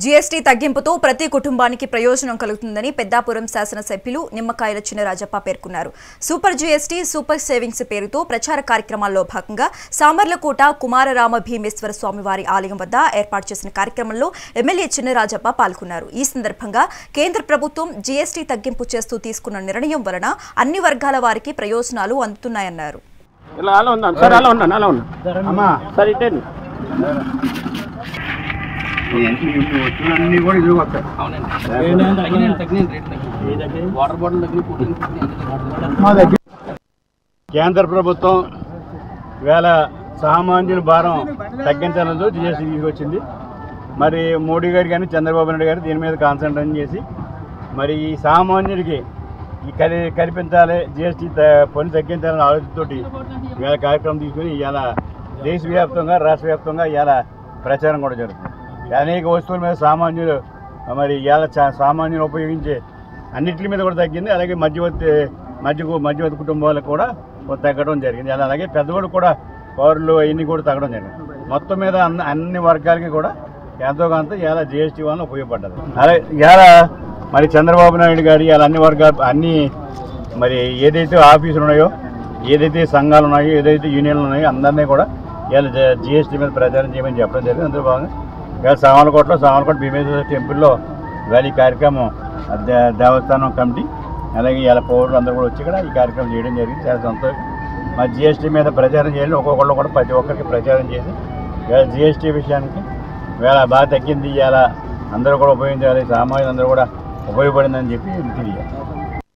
GST తగ్గింపుతో ప్రతి కుటుంబానికి ప్రయోజనం కలుగుతుందని పెద్దాపురం శాసనసభ్యులు నిమ్మకాయల చినరాజప్ప పేర్కొన్నారు. సూపర్ జీఎస్టీ సూపర్ సేవింగ్స్ పేరుతో ప్రచార కార్యక్రమాల్లో భాగంగా సామర్లకోట కుమారరామ భీమేశ్వర స్వామివారి ఆలయం వద్ద ఏర్పాటు చేసిన కార్యక్రమంలో ఎమ్మెల్యే చినరాజప్ప పాల్గొన్నారు. ఈ సందర్భంగా కేంద్ర ప్రభుత్వం జీఎస్టీ తగ్గింపు చేస్తూ తీసుకున్న నిర్ణయం వలన అన్ని వర్గాల వారికి ప్రయోజనాలు అందుతున్నాయన్నారు. కేంద్ర ప్రభుత్వం వేళ సామాన్యుల భారం తగ్గించాలని జీఎస్టీ తీసుకొచ్చింది. మరి మోడీ గారు కానీ చంద్రబాబు నాయుడు గారు దీని మీద కాన్సన్ట్రేషన్ చేసి మరి ఈ సామాన్యుడికి కల్పించాలి, జీఎస్టీ పన్ను తగ్గించాలనే ఆలోచనతోటి ఇవాళ కార్యక్రమం తీసుకుని ఇవాళ దేశవ్యాప్తంగా రాష్ట్ర వ్యాప్తంగా ఇవాళ ప్రచారం కూడా జరుగుతుంది. అనేక వస్తువుల మీద సామాన్యులు మరి ఇవాళ సామాన్యులు ఉపయోగించే అన్నింటి మీద కూడా తగ్గింది. అలాగే మధ్యవర్తి కుటుంబాలకు కూడా తగ్గడం జరిగింది. అలాగే పెద్దవాళ్ళు కూడా పౌరులు అవన్నీ కూడా తగ్గడం జరిగింది. మొత్తం మీద అన్ని వర్గాలకి కూడా ఎంతో కొంత ఇవాళ జీఎస్టీ వల్ల ఉపయోగపడ్డది. అలాగే ఇవాళ మరి చంద్రబాబు నాయుడు గారు ఇవాళ అన్ని వర్గాలు అన్ని మరి ఏదైతే ఆఫీసులు ఉన్నాయో, ఏదైతే సంఘాలు ఉన్నాయో, ఏదైతే యూనియన్లు ఉన్నాయో అందరినీ కూడా ఇవాళ జీఎస్టీ మీద ప్రచారం చేయమని చెప్పడం జరిగింది. అందులో భాగంగా ఇవాళ సామర్లకోట భీమేశ్వర టెంపుల్లో ఇవాళ ఈ కార్యక్రమం దేవస్థానం కమిటీ అలాగే ఇవాళ పౌరులు అందరూ కూడా వచ్చి ఇక్కడ ఈ కార్యక్రమం చేయడం జరిగింది. చాలా సంతోషం. మరి జీఎస్టీ మీద ప్రచారం చేయాలి, ఒక్కొక్కళ్ళు కూడా ప్రతి ఒక్కరికి ప్రచారం చేసి ఇవాళ జీఎస్టీ విషయానికి ఇవాళ బాగా తగ్గింది, ఇవాళ అందరూ కూడా ఉపయోగించాలి, సామాన్యులు అందరూ కూడా ఉపయోగపడిందని చెప్పి తెలియాలి.